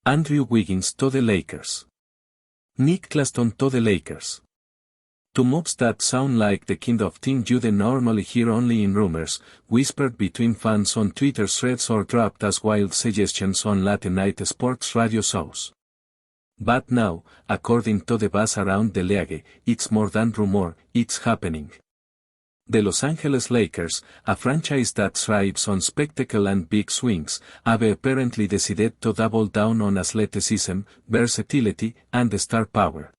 Andrew Wiggins to the Lakers. Nick Claxton to the Lakers. Two moves that sound like the kind of thing you'd normally hear only in rumors, whispered between fans on Twitter threads or dropped as wild suggestions on late-night sports radio shows. But now, according to the buzz around the league, it's more than rumor, it's happening. The Los Angeles Lakers, a franchise that thrives on spectacle and big swings, have apparently decided to double down on athleticism, versatility, and star power.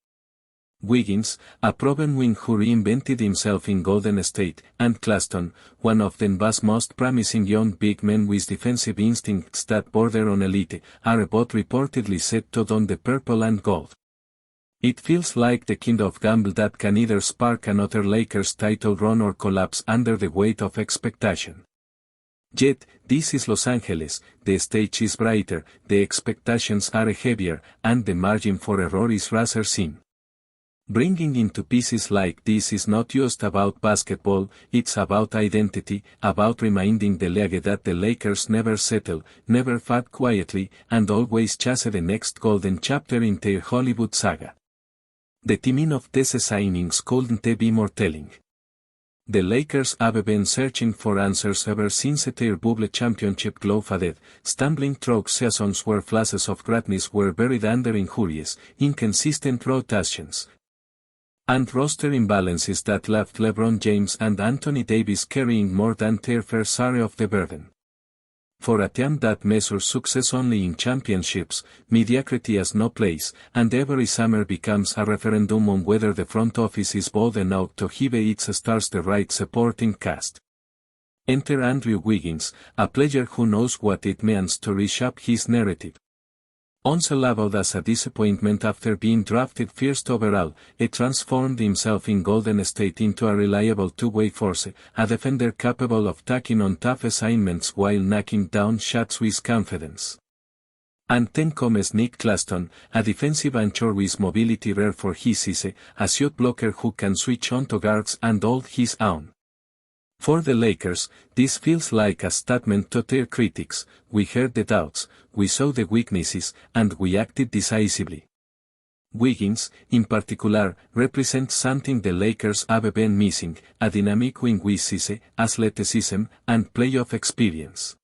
Wiggins, a proven wing who reinvented himself in Golden State, and Claxton, one of the NBA's most promising young big men with defensive instincts that border on elite, are both reportedly set to don the purple and gold. It feels like the kind of gamble that can either spark another Lakers title run or collapse under the weight of expectation. Yet, this is Los Angeles, the stage is brighter, the expectations are heavier, and the margin for error is rather thin. Bringing into pieces like this is not just about basketball, it's about identity, about reminding the league that the Lakers never settle, never fought quietly, and always chase the next golden chapter in their Hollywood saga. The timing of these signings couldn't be more telling. The Lakers have been searching for answers ever since their bubble championship glow faded, stumbling through seasons where flashes of greatness were buried under injuries, inconsistent rotations, and roster imbalances that left LeBron James and Anthony Davis carrying more than their fair share of the burden. For a team that measures success only in championships, mediocrity has no place, and every summer becomes a referendum on whether the front office is bold enough to give its stars the right supporting cast. Enter Andrew Wiggins, a player who knows what it means to reshape his narrative. Once labeled as a disappointment after being drafted first overall, he transformed himself in Golden State into a reliable two-way force, a defender capable of taking on tough assignments while knocking down shots with confidence. And then comes Nick Claxton, a defensive anchor with mobility rare for his size, a shot blocker who can switch onto guards and hold his own. For the Lakers, this feels like a statement to their critics: we heard the doubts, we saw the weaknesses, and we acted decisively. Wiggins, in particular, represents something the Lakers have been missing: a dynamic wing with size, athleticism, and playoff experience.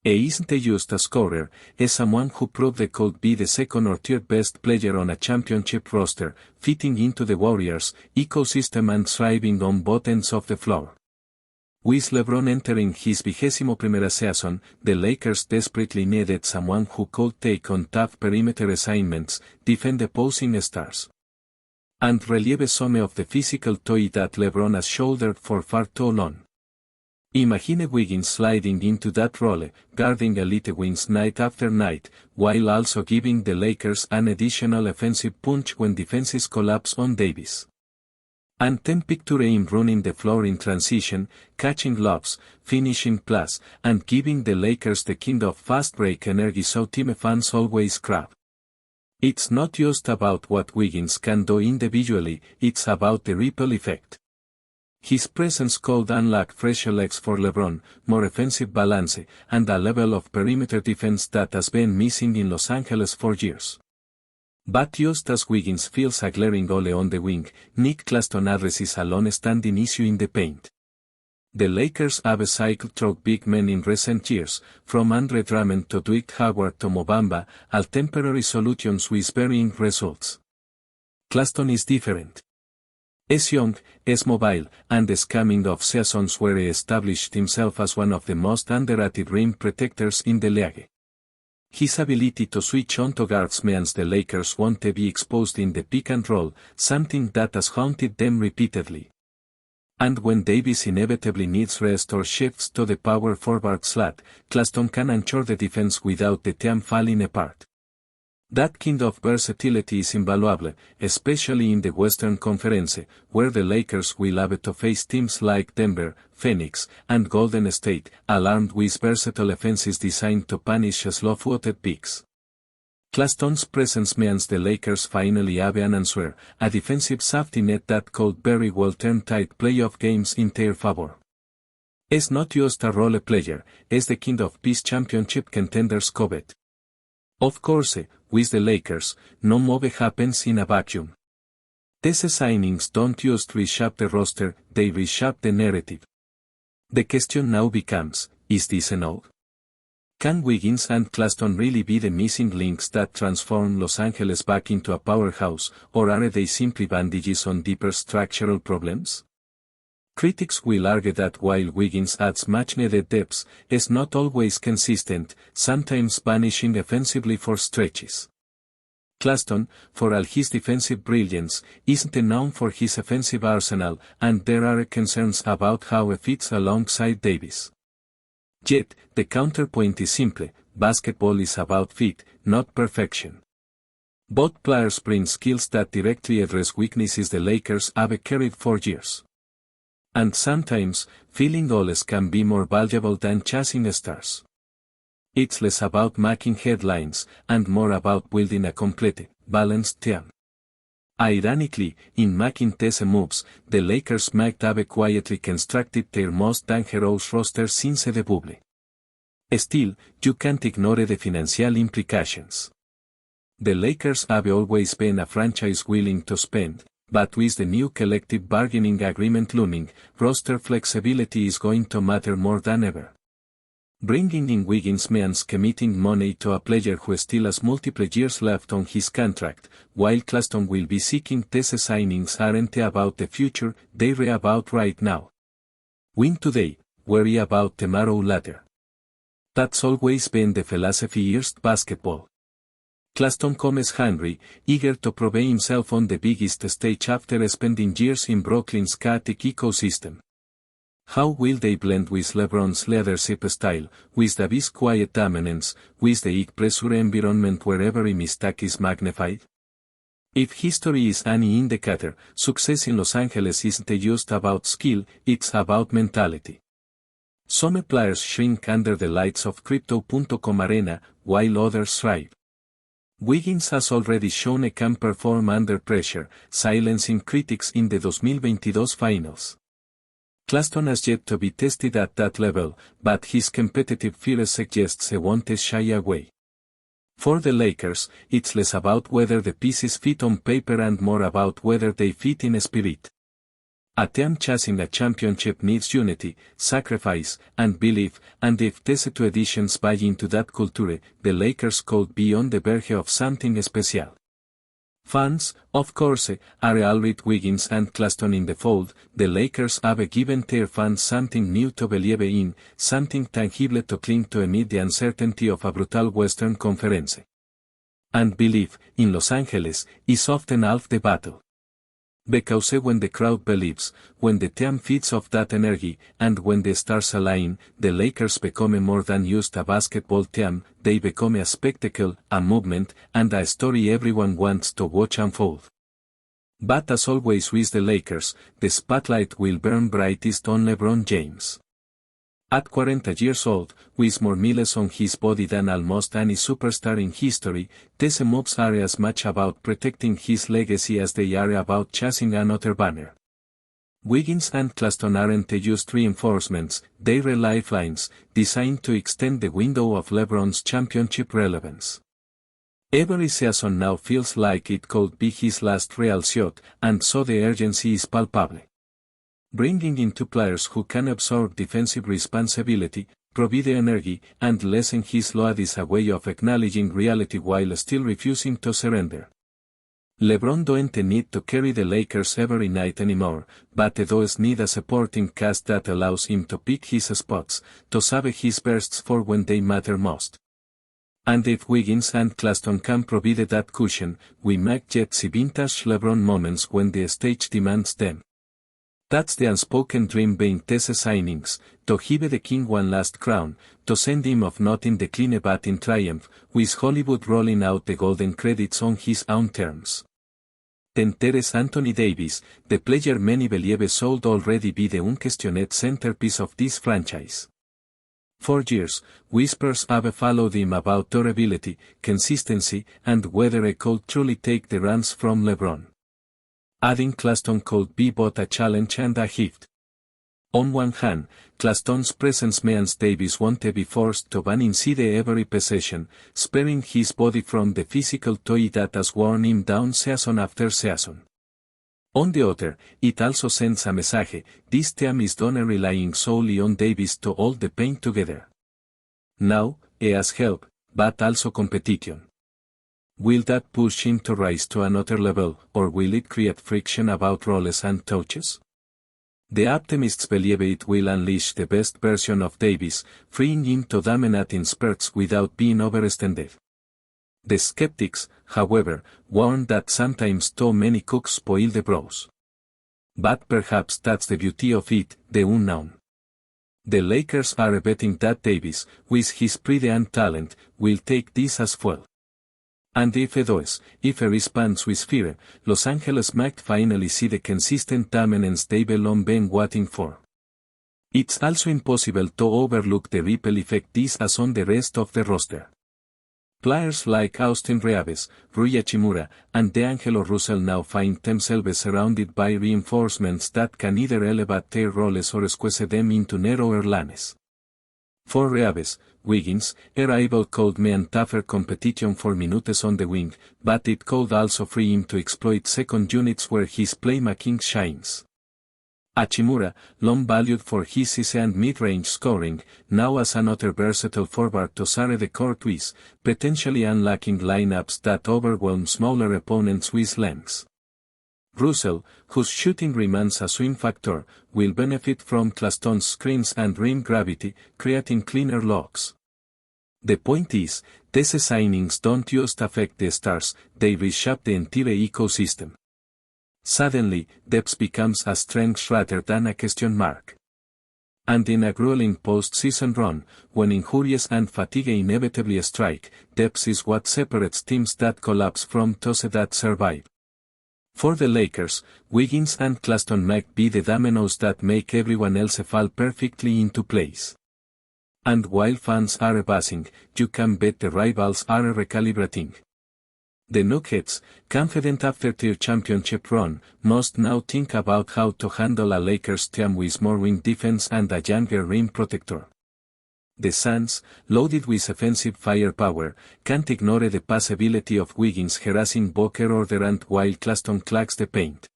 He isn't just a scorer, he's someone who proved they could be the second or third best player on a championship roster, fitting into the Warriors' ecosystem and thriving on both ends of the floor. With LeBron entering his 21st season, the Lakers desperately needed someone who could take on tough perimeter assignments, defend opposing stars, and relieve some of the physical toll that LeBron has shouldered for far too long. Imagine Wiggins sliding into that role, guarding elite wings night after night, while also giving the Lakers an additional offensive punch when defenses collapse on Davis. And then picture him running the floor in transition, catching lobs, finishing plays, and giving the Lakers the kind of fast break energy so team fans always crave. It's not just about what Wiggins can do individually, it's about the ripple effect. His presence could unlock fresher legs for LeBron, more offensive balance, and a level of perimeter defense that has been missing in Los Angeles for years. But just as Wiggins feels a glaring hole on the wing, Nick Claxton addresses a long-standing issue in the paint. The Lakers have cycled through big men in recent years, from Andre Drummond to Dwight Howard to Mo Bamba, all temporary solutions with varying results. Claxton is different. He's young, is mobile, and is coming off seasons where he established himself as one of the most underrated rim protectors in the league. His ability to switch onto guards means the Lakers won't be exposed in the pick and roll, something that has haunted them repeatedly. And when Davis inevitably needs rest or shifts to the power forward slot, Claxton can ensure the defense without the team falling apart. That kind of versatility is invaluable, especially in the Western Conference, where the Lakers will have to face teams like Denver, Phoenix, and Golden State, all armed with versatile offenses designed to punish slow-footed bigs. Claxton's presence means the Lakers finally have an answer, a defensive safety net that could very well turn tight playoff games in their favor. He's not just a role player, he's the kind of piece championship contenders covet. Of course, with the Lakers, no move happens in a vacuum. These signings don't just reshape the roster, they reshape the narrative. The question now becomes, is this enough? Can Wiggins and CLAXTON really be the missing links that transform Los Angeles back into a powerhouse, or are they simply bandages on deeper structural problems? Critics will argue that while Wiggins adds much-needed depth, is not always consistent, sometimes vanishing offensively for stretches. CLAXTON, for all his defensive brilliance, isn't known for his offensive arsenal, and there are concerns about how he fits alongside Davis. Yet, the counterpoint is simple: basketball is about fit, not perfection. Both players bring skills that directly address weaknesses the Lakers have carried for years. And sometimes, filling goals can be more valuable than chasing stars. It's less about making headlines, and more about building a complete, balanced team. Ironically, in making these moves, the Lakers might have quietly constructed their most dangerous roster since the bubble. Still, you can't ignore the financial implications. The Lakers have always been a franchise willing to spend, but with the new collective bargaining agreement looming, roster flexibility is going to matter more than ever. Bringing in Wiggins means committing money to a player who still has multiple years left on his contract, while CLAXTON will be seeking. These signings aren't about the future, they're about right now. Win today, worry about tomorrow later. That's always been the philosophy of basketball. CLAXTON comes hungry, eager to prove himself on the biggest stage after spending years in Brooklyn's chaotic ecosystem. How will they blend with LeBron's leadership style, with Davis' quiet dominance, with the high-pressure environment where every mistake is magnified? If history is any indicator, success in Los Angeles isn't just about skill, it's about mentality. Some players shrink under the lights of Crypto.com Arena, while others thrive. Wiggins has already shown he can perform under pressure, silencing critics in the 2022 finals. CLAXTON has yet to be tested at that level, but his competitive fire suggests he won't shy away. For the Lakers, it's less about whether the pieces fit on paper and more about whether they fit in spirit. A team chasing a championship needs unity, sacrifice, and belief, and if these two additions buy into that culture, the Lakers could be on the verge of something special. Fans, of course, are all with Wiggins and CLAXTON in the fold. The Lakers have given their fans something new to believe in, something tangible to cling to amid the uncertainty of a brutal Western Conference. And belief, in Los Angeles, is often half the battle. Because when the crowd believes, when the team feeds off that energy, and when the stars align, the Lakers become more than just a basketball team, they become a spectacle, a movement, and a story everyone wants to watch unfold. But as always with the Lakers, the spotlight will burn brightest on LeBron James. At 40 years old, with more miles on his body than almost any superstar in history, these moves are as much about protecting his legacy as they are about chasing another banner. Wiggins and CLAXTON aren't just reinforcements, they're lifelines, designed to extend the window of LeBron's championship relevance. Every season now feels like it could be his last real shot, and so the urgency is palpable. Bringing in two players who can absorb defensive responsibility, provide energy, and lessen his load is a way of acknowledging reality while still refusing to surrender. LeBron don't need to carry the Lakers every night anymore, but he does need a supporting cast that allows him to pick his spots, to save his bursts for when they matter most. And if Wiggins and CLAXTON can provide that cushion, we might yet see vintage LeBron moments when the stage demands them. That's the unspoken dream behind these signings, to give the king one last crown, to send him off not in decline but in triumph, with Hollywood rolling out the golden credits on his own terms. Then there's Anthony Davis, the player many believe should already be the unquestioned centerpiece of this franchise. For years, whispers have followed him about durability, consistency, and whether he could truly take the reins from LeBron. Adding CLAXTON could be both a challenge and a gift. On one hand, CLAXTON's presence means Davis won't be forced to ban inside every possession, sparing his body from the physical toll that has worn him down season after season. On the other, it also sends a message: this team is done relying solely on Davis to hold the pain together. Now, he has help, but also competition. Will that push him to rise to another level, or will it create friction about roles and touches? The optimists believe it will unleash the best version of Davis, freeing him to dominate in spurts without being overextended. The skeptics, however, warn that sometimes too many cooks spoil the broth. But perhaps that's the beauty of it, the unknown. The Lakers are betting that Davis, with his pride and talent, will take this as well. And if he does, if he responds with fear, Los Angeles might finally see the consistent dominance they've long been waiting for. It's also impossible to overlook the ripple effect this has on the rest of the roster. Players like Austin Reaves, Rui Hachimura, and D'Angelo Russell now find themselves surrounded by reinforcements that can either elevate their roles or squeeze them into narrower lanes. For Reaves, Wiggins, a rival could mean tougher competition for minutes on the wing, but it could also free him to exploit second units where his playmaking shines. Hachimura, long valued for his size and mid-range scoring, now as another versatile forward to share the court with, potentially unlocking lineups that overwhelm smaller opponents with lengths. Russell, whose shooting remains a swing factor, will benefit from CLAXTON's screens and rim gravity, creating cleaner looks. The point is, these signings don't just affect the stars, they reshape the entire ecosystem. Suddenly, depth becomes a strength rather than a question mark. And in a grueling post-season run, when injuries and fatigue inevitably strike, depth is what separates teams that collapse from those that survive. For the Lakers, Wiggins and CLAXTON might be the dominoes that make everyone else fall perfectly into place. And while fans are buzzing, you can bet the rivals are recalibrating. The Nuggets, confident after their championship run, must now think about how to handle a Lakers team with more wing defense and a younger rim protector. The Suns, loaded with offensive firepower, can't ignore the possibility of Wiggins harassing Booker or Durant while CLAXTON clogs the paint.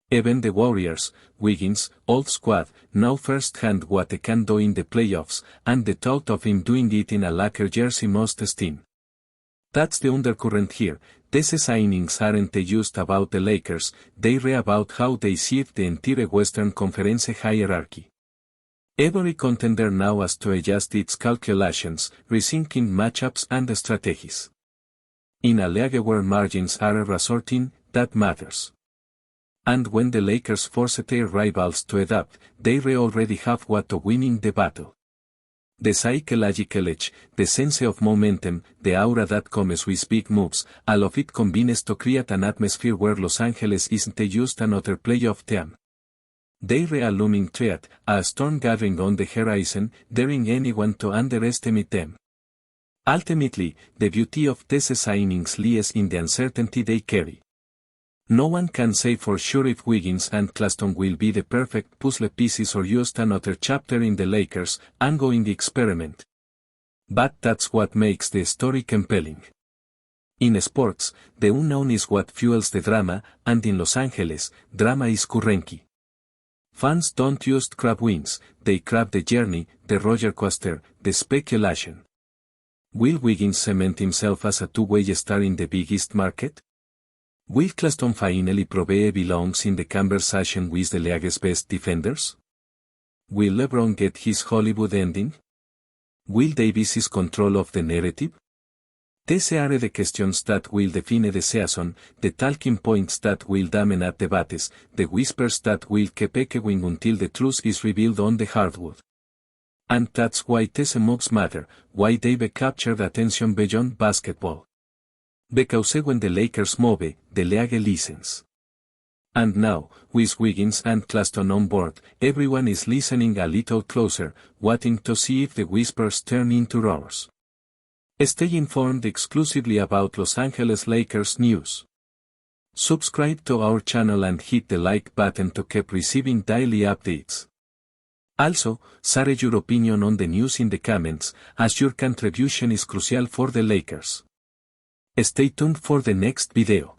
Even the Warriors, Wiggins' old squad, know firsthand what he can do in the playoffs, and the thought of him doing it in a Lakers jersey must sting. That's the undercurrent here. These signings aren't just about the Lakers, they're about how they shift the entire Western Conference hierarchy. Every contender now has to adjust its calculations, rethinking matchups and strategies. In a league where margins are resorting, that matters. And when the Lakers force their rivals to adapt, they already have what to winning the battle. The psychological edge, the sense of momentum, the aura that comes with big moves, all of it combines to create an atmosphere where Los Angeles isn't just another playoff team. They're a looming threat, a storm gathering on the horizon, daring anyone to underestimate them. Ultimately, the beauty of these signings lies in the uncertainty they carry. No one can say for sure if Wiggins and CLAXTON will be the perfect puzzle pieces or just another chapter in the Lakers' ongoing experiment. But that's what makes the story compelling. In sports, the unknown is what fuels the drama, and in Los Angeles, drama is currency. Fans don't just crave wins, they crave the journey, the roller coaster, the speculation. Will Wiggins cement himself as a two-way star in the biggest market? Will CLAXTON finally prove he belongs in the conversation with the league's best defenders? Will LeBron get his Hollywood ending? Will Davis's control of the narrative? These are the questions that will define the season, the talking points that will dominate debates, the whispers that will keep echoing until the truth is revealed on the hardwood. And that's why these moves matter, why they've captured attention beyond basketball. Because when the Lakers move, the league listens. And now, with Wiggins and CLAXTON on board, everyone is listening a little closer, waiting to see if the whispers turn into roars. Stay informed exclusively about Los Angeles Lakers news. Subscribe to our channel and hit the like button to keep receiving daily updates. Also, share your opinion on the news in the comments, as your contribution is crucial for the Lakers. Stay tuned for the next video.